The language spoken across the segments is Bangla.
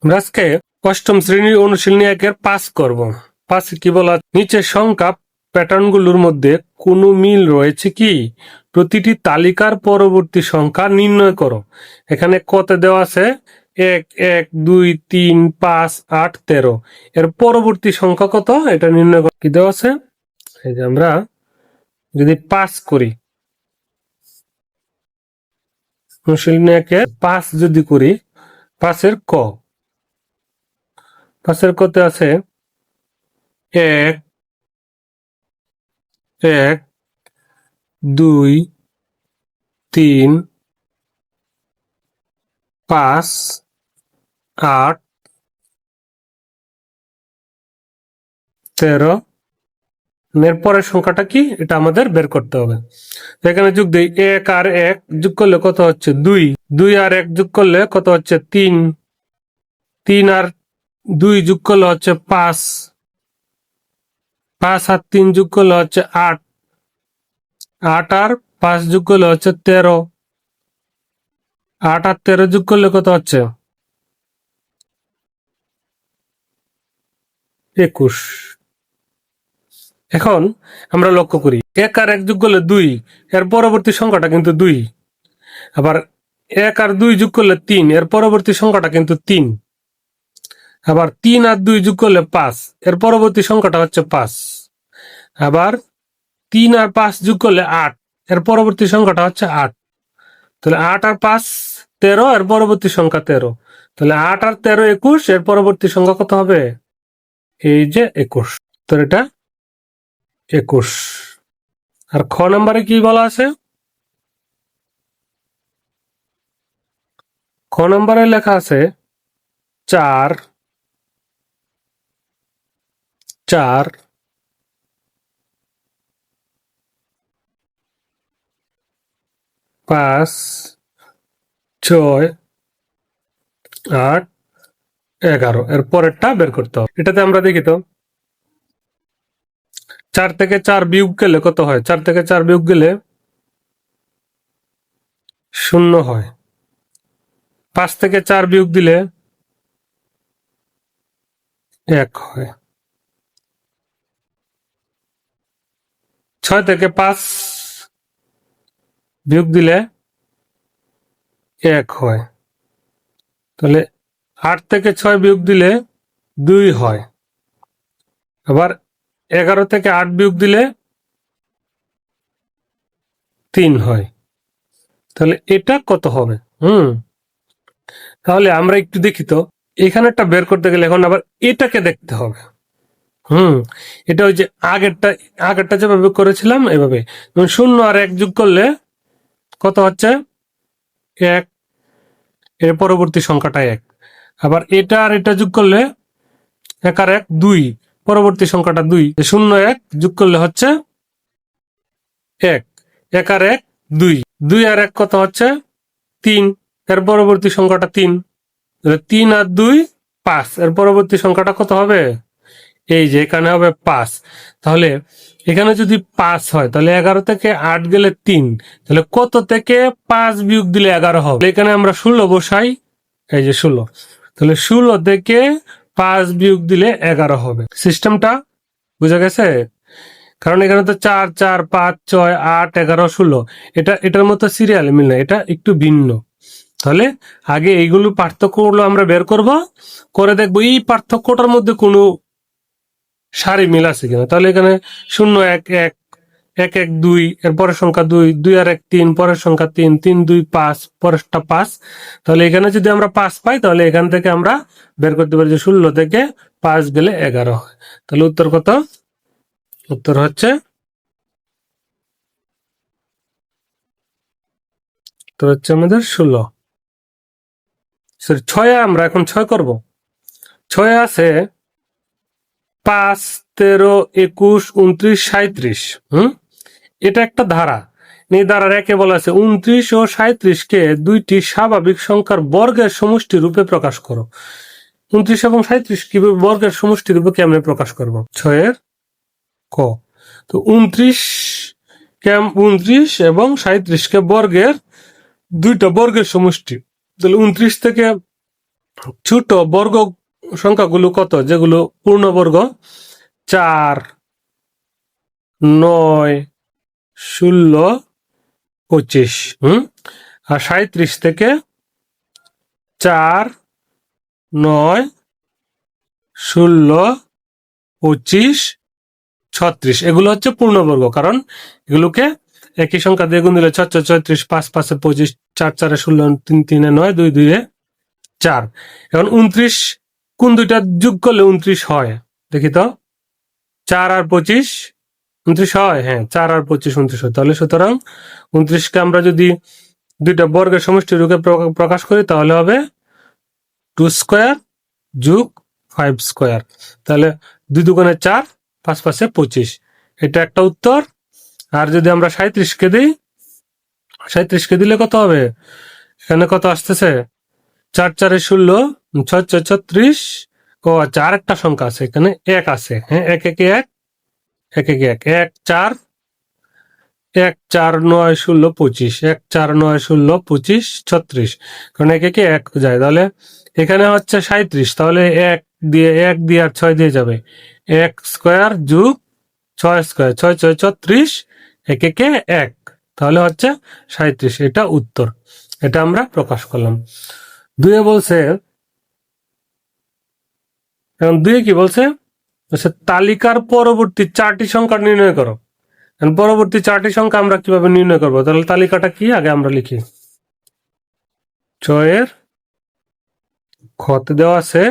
আমরা আজকে অষ্টম শ্রেণীর অনুশীলনী 1-এর 5 করব। 5 কি বলা, নিচের সংখ্যা প্যাটার্নগুলোর মধ্যে কোনো মিল রয়েছে কি? প্রতিটি তালিকার পরবর্তী সংখ্যা নির্ণয় করো। এখানে কত দেওয়া আছে? 1, 1, 2, 3, 5, 8, 13। এর পরবর্তী সংখ্যা কত এটা নির্ণয় করো। কি দেওয়া আছে? এই যে আমরা যদি 5 করি, অনুশীলনী 1-এর 5 যদি করি, 5-এর ক, 5-এর কতে আছে 1, 1, 2, 3, 5, 8, 13। এর পরের সংখ্যাটা কি এটা আমাদের বের করতে হবে। এখানে যোগ দিই, 1 আর 1 যোগ করলে কত হচ্ছে 2, 2 আর 1 যোগ করলে কত হচ্ছে 3, 3 আর 2 যোগ করলে হচ্ছে 5, 5 আর 3 যোগ করলে হচ্ছে 8, 8 আর 5 যোগ করলে হচ্ছে 13, 8 আর 13 যোগ করলে কত হচ্ছে 21। এখন আমরা লক্ষ্য করি 1 আর 1 যোগ করলে 2, এর পরবর্তী সংখ্যাটা কিন্তু 2। আবার 1 আর 2 যোগ করলে 3, এর পরবর্তী সংখ্যাটা কিন্তু 3। আবার 3 আর 2 যোগ করলে 5, এর পরবর্তী সংখ্যাটা হচ্ছে 5। আবার 3 আর 5 যোগ করলে 8, এর পরবর্তী সংখ্যাটা হচ্ছে 8। তাহলে 8 আর 5 13, এর পরবর্তী সংখ্যা 13। তাহলে 8 আর 13 21, এর পরবর্তী সংখ্যা কত হবে? এই যে 21। তো এটা 21। আর খ নাম্বারে কি বলা আছে? খ নাম্বারে লেখা আছে 4, 4, 5, 6, 8, 11। এর পরেরটা বের করতে হবে। এটাতে আমরা দেখি তো 4 থেকে 4 বিয়োগ গেলে কত হয়? 4 থেকে 4 বিয়োগ গেলে 0 হয়। 5 থেকে 4 বিয়োগ দিলে 1 হয়। 6 থেকে 5 বিয়োগ দিলে 1 হয়। তাহলে 8 থেকে 6 বিয়োগ দিলে 2 হয়। আবার 11 থেকে 8 বিয়োগ দিলে 3 হয়। তাহলে এটা কত হবে? তাহলে আমরা একটু দেখি তো, এখানেরটা বের করতে গেলে এখন আবার এটাকে দেখতে হবে। এটা ওই যে আগেরটা যেভাবে করেছিলাম এভাবে। 0 আর 1 যোগ করলে কত হচ্ছে 1, এর পরবর্তী সংখ্যাটা 1। আবার এটা আর এটা যোগ করলে 1 আর 1 2, পরবর্তী সংখ্যাটা 2। 0 1 যোগ করলে হচ্ছে 1, 1 আর 1 2, 2 আর 1 কত হচ্ছে 3, এর পরবর্তী সংখ্যাটা 3। 3 আর 2 5, এর পরবর্তী সংখ্যাটা কত হবে? এই যে এখানে হবে 5। তাহলে এখানে যদি 5 হয় তাহলে 11 থেকে 8 গেলে 3, তাহলে কত থেকে 5 বিয়োগ দিলে 11 হবে? এখানে আমরা 16 বসাই, এই যে 16। তাহলে 16 থেকে 5 বিয়োগ দিলে 11 হবে। সিস্টেমটা বুঝা গেছে? কারণ এখানে তো 4, 4, 5, 6, 8, 11, 16, এটার মতো সিরিয়াল মিল না, এটা একটু ভিন্ন। তাহলে আগে এইগুলো পার্থক্যগুলো আমরা বের করব, করে দেখবো এই পার্থক্যটার মধ্যে কোনো সারি মিল আছে কিনা। তাহলে এখানে 0 1 1, 1 1 2, এর পরের সংখ্যা 2, 2 আর 1 3, পরের সংখ্যা 3, 3 2 5, পরেরটা 5। তাহলে এখানে যদি আমরা 5 পাই তাহলে এখান থেকে আমরা বের করতে পারি যে 16 থেকে 5 গেলে 11 হয়। তাহলে উত্তর কত? উত্তর হচ্ছে আমাদের 16। সরি, 6 আমরা এখন 6 করব। 6 আছে 5, 13, 21, 29, 37। এটা একটা ধারা। এই ধারার একে বলা আছে 29 ও 37 কে দুইটি স্বাভাবিক সংখ্যার বর্গের সমষ্টি রূপে প্রকাশ করো। 29 এবং 37 কিভাবে বর্গের সমষ্টি রূপে কেমনে প্রকাশ করব? 6-এর ক। তো 29 এবং 37 কে বর্গের দুইটা বর্গের সমষ্টি। তাহলে 29 থেকে ছোট বর্গ সংখ্যাগুলো কত, যেগুলো পূর্ণবর্গ? 4, 9, 16, 25। আর 37 থেকে 4, 9, 16, 25, 36 এগুলো হচ্ছে পূর্ণবর্গ, কারণ এগুলোকে একই সংখ্যা দিয়ে গুণ দিলে 4 4 34, 5 5 25, 4 4 16, 3 3 9, 2 2 4। এখন 29 কোন দুইটা যোগ করলে 29 হয় দেখি তো? 4 আর 25 29 হয়? হ্যাঁ, 4 আর 25 29 হয়। তাহলে সুতরাং 29কে আমরা যদি দুইটা বর্গের সমষ্টি রূপে প্রকাশ করি তাহলে হবে 2 স্কোয়ার যোগ 5 স্কোয়ার। তাহলে 2 দুগুণে 4, 5 5 25। এটা একটা উত্তর। আর যদি আমরা 37কে দিই, 37কে দিলে কত হবে? এখানে কত আসতেছে? 4 4 16, 6 6 36। ও আচ্ছা, আরেকটা সংখ্যা আছে এখানে, 1 আছে। হ্যাঁ, 1 1 1 1 1 1 1 4 1 4 9 16 25, 1 4 9 16 25 36, কারণ 1 1 1 যায়। তাহলে এখানে হচ্ছে 37, তাহলে 1 দিয়ে আর 6 দিয়ে যাবে, 1 স্কোয়ার যোগ 6 স্কোয়ার, 6 6 36, 1 1 1, তাহলে হচ্ছে 37। এটা উত্তর। এটা আমরা প্রকাশ করলাম। দুয়ে বলছে, এখন দুয়ে কি বলছে? তালিকার পরবর্তী 4টি সংখ্যা নির্ণয় করো। পরবর্তী 4টি সংখ্যা আমরা কিভাবে নির্ণয় করবো? তাহলে তালিকাটা কি আগে আমরা লিখি। 6 এর খতে দেওয়া আছে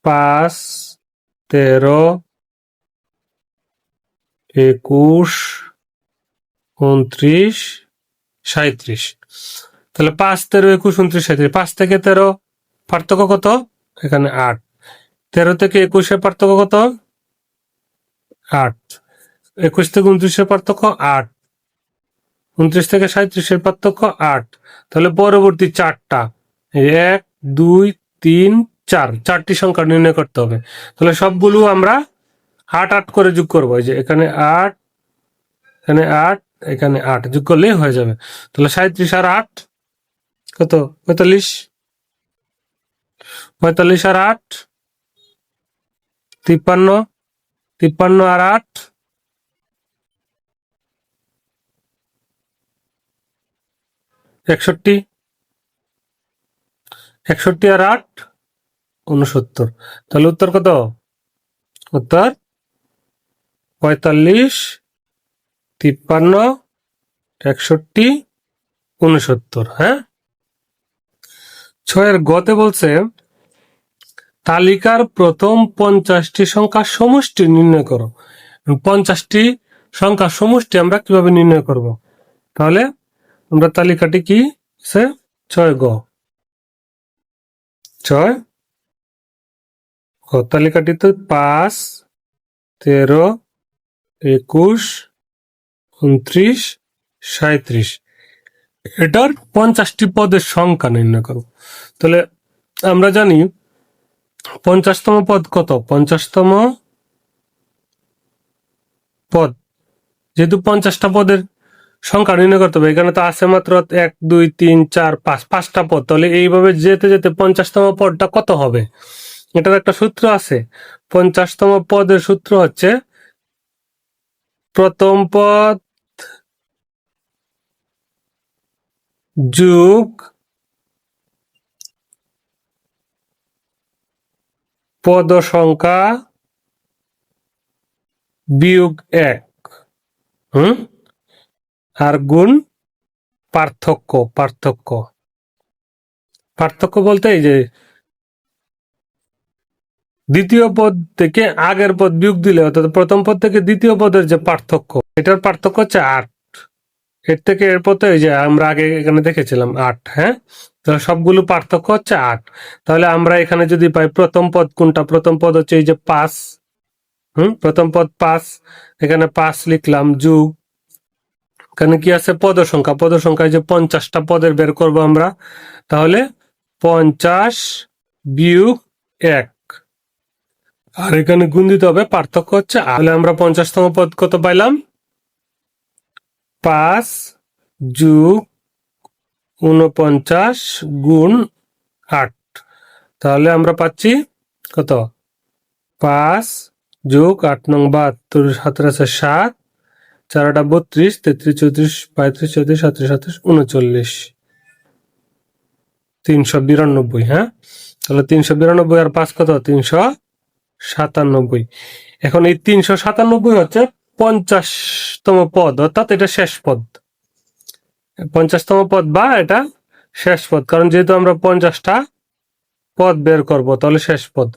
5, 13, 21, 29, 37। তাহলে 5 13 21 29 37, 5 থেকে 13 পার্থক্য কত? এখানে 8। 13 থেকে 21 পার্থক্য কত? 8। 21 থেকে 29 পার্থক্য 8। 29 থেকে 37 পার্থক্য 8। তাহলে পরবর্তী 4টা 1 2 3 4, 4টি সংখ্যা নির্ণয় করতে হবে। তাহলে সবগুলো আমরা 8 8 করে যোগ করবো। এই যে এখানে 8, এখানে 8, এখানে 8 যোগ করলেই হয়ে যাবে। তাহলে 37 আর 8 কত? 45। 45 আর 8 53। 53 আর 8 61। 61 আর 8 69। তাহলে উত্তর কত? উত্তর 45, 53, 61, 69। হ্যাঁ। 6 গতে বলছে তালিকার প্রথম 50টি সংখ্যার সমষ্টি নির্ণয় করো। 50টি সংখ্যার সমষ্টি আমরা কিভাবে নির্ণয় করব? তাহলে আমরা তালিকাটি কি আছে? 6 গ। 6 গ তালিকাটিতে 5, 13, 21, 29, 37। এটার 50টি পদের সংখ্যা নির্ণয় করো। তাহলে আমরা জানি 50তম পদ কত? 50তম পদ, যেহেতু 50টা পদের সংখ্যা নির্ণয় করতে হবে, এখানে তো আছে মাত্র 1 2 3 4 5, 5টা পদ। তাহলে এইভাবে যেতে যেতে 50তম পদটা কত হবে? এটার একটা সূত্র আছে। 50তম পদের সূত্র হচ্ছে প্রথম পদ যোগ পদ সংখ্যা বিয়োগ 1, আর গুণ পার্থক্য। পার্থক্য বলতে এই যে দ্বিতীয় পদ থেকে আগের পদ বিয়োগ দিলে, অর্থাৎ প্রথম পদ থেকে দ্বিতীয় পদের যে পার্থক্য, এটার পার্থক্য হচ্ছে 8। এর থেকে এর পথে এই যে আমরা আগে এখানে দেখেছিলাম 8। হ্যাঁ, তাহলে সবগুলো পার্থক্য হচ্ছে 8। তাহলে আমরা এখানে যদি পাই প্রথম পদ কোনটা? প্রথম পদ হচ্ছে এই যে 5। প্রথম পদ 5, এখানে 5 লিখলাম, যোগ এখানে কি আছে? পদ সংখ্যায় যে 50টা পদের বের করব আমরা। তাহলে 50 বিয়োগ 1, আর এখানে গুণ দিতে হবে, পার্থক্য হচ্ছে। তাহলে আমরা 50তম পদ কত পাইলাম? 5 যোগ 49 গুণ 8। তাহলে আমরা পাচ্ছি কত, 5 যোগ 8 নং 72, 7 আছে 7, 4 8 32, 33 34 35 34 37 38 39, 392। হ্যাঁ, তাহলে 392 আর 5 কত, 397। এখন এই 397 হচ্ছে 50তম পদ, অর্থাৎ এটা শেষ পদ, 50তম পদ বা এটা শেষ পদ, কারণ যেহেতু আমরা 50টা পদ বের করব, তাহলে শেষ পদ।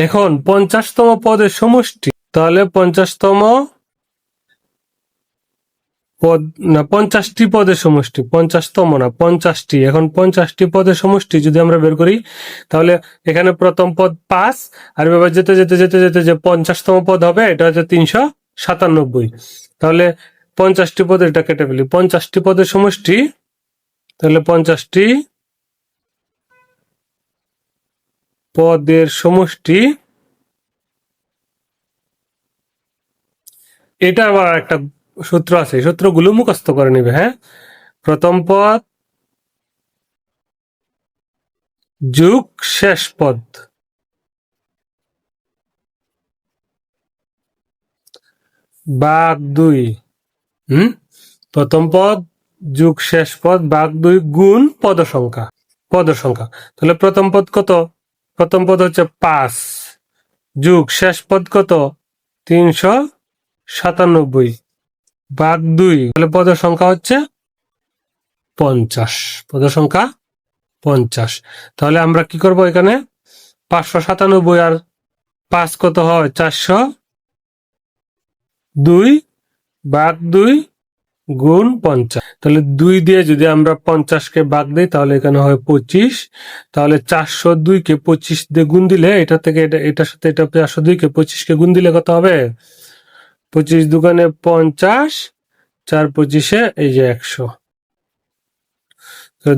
এখন 50তম পদের সমষ্টি, তাহলে 50তম পদ না, 50টি পদের সমষ্টি, 50তম না 50টি। এখন 50টি পদের সমষ্টি যদি আমরা বের করি, তাহলে এখানে প্রথম পদ 5, আর এভাবে যেতে যেতে যেতে যেতে যে 50তম পদ হবে এটা হচ্ছে 397। তাহলে 50টি পদ, এটা কেটে ফেলি, 50টি পদের সমষ্টি, তাহলে 50টি পদের সমষ্টি, এটা আবার একটা সূত্র আছে, সূত্রগুলো মুখস্থ করে নিবে। হ্যাঁ, প্রথম পদ যোগ শেষ পদ ভাগ 2, প্রথম পদ যোগ শেষ পদ ভাগ 2 গুণ পদ সংখ্যা, তাহলে প্রথম পদ কত, প্রথম পদ হচ্ছে 5 যোগ শেষ পদ কত, 397 ভাগ 2, তাহলে পদ সংখ্যা হচ্ছে 50, পদ সংখ্যা 50। তাহলে আমরা কি করব, এখানে 597 আর 5 কত হয়, 402 ভাগ 2 গুণ 50। তাহলে 2 দিয়ে যদি আমরা 50কে ভাগ দিই, তাহলে এখানে হয় 25। তাহলে 402কে 25 দিয়ে গুণ দিলে, এটা থেকে এটার সাথে এটা 402কে 25কে গুণ দিলে কত হবে, 25 দুগুণে 50, 4 25-এ এই যে 100,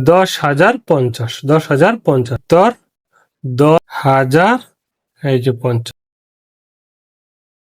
10,050, 10,050, 10,000 এই যে 50।